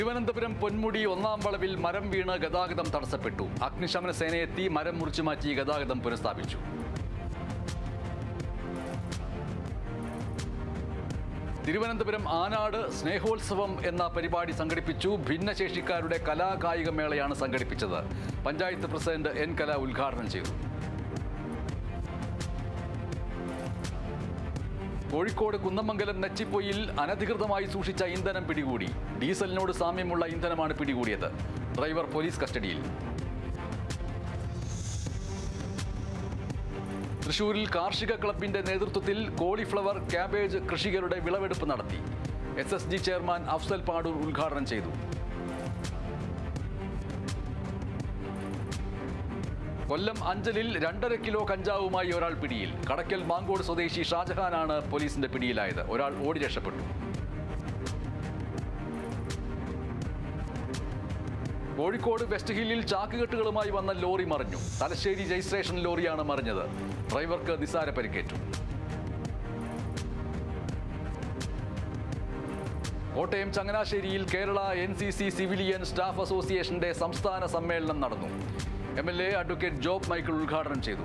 തിരുവനന്തപുരം പൊന്മുടി ഒന്നാം വളവിൽ മരം വീണ് ഗതാഗതം തടസ്സപ്പെട്ടു. അഗ്നിശമന സേനയെത്തി മരം മുറിച്ചുമാറ്റി ഗതാഗതം പുനഃസ്ഥാപിച്ചു. തിരുവനന്തപുരം ആനാട് സ്നേഹോത്സവം എന്ന പരിപാടി സംഘടിപ്പിച്ചു. ഭിന്നശേഷിക്കാരുടെ കലാകായിക മേളയാണ് സംഘടിപ്പിച്ചത്. പഞ്ചായത്ത് പ്രസിഡന്റ് എൻ കല ഉദ്ഘാടനം ചെയ്തു. കോഴിക്കോട് കുന്നമംഗലം നെച്ചിപ്പൊയിൽ അനധികൃതമായി സൂക്ഷിച്ച ഇന്ധനം പിടികൂടി. ഡീസലിനോട് സാമ്യമുള്ള ഇന്ധനമാണ് പിടികൂടിയത്. ഡ്രൈവർ പോലീസ് കസ്റ്റഡിയിൽ. തൃശൂരിൽ കാർഷിക ക്ലബിന്റെ നേതൃത്വത്തിൽ കോളിഫ്ലവർ, ക്യാബേജ് കൃഷികളുടെ വിളവെടുപ്പ് നടത്തി. SSG ചെയർമാൻ അഫ്സൽ പാടൂർ ഉദ്ഘാടനം ചെയ്തു. കൊല്ലം അഞ്ചലിൽ 2.5 കിലോ കഞ്ചാവുമായി ഒരാൾ പിടിയിൽ. കടക്കൽ മാങ്കോട് സ്വദേശി ഷാജഹാനാണ് പോലീസിന്റെ പിടിയിലായത്. ഒരാൾ ഓടി രക്ഷപ്പെട്ടു. കോഴിക്കോട് വെസ്റ്റ് ഹില്ലിൽ ചാക്കുകെട്ടുകളുമായി വന്ന ലോറി മറിഞ്ഞു. തലശ്ശേരി രജിസ്ട്രേഷൻ ലോറിയാണ് മറിഞ്ഞത്. ഡ്രൈവർക്ക് നിസ്സാര പരിക്കേറ്റു. കോട്ടയം ചങ്ങനാശ്ശേരിയിൽ കേരള NCC സിവിലിയൻ സ്റ്റാഫ് അസോസിയേഷന്റെ സംസ്ഥാന സമ്മേളനം നടന്നു. MLA അഡ്വക്കേറ്റ് ജോബ് മൈക്കിൾ ഉദ്ഘാടനം ചെയ്തു.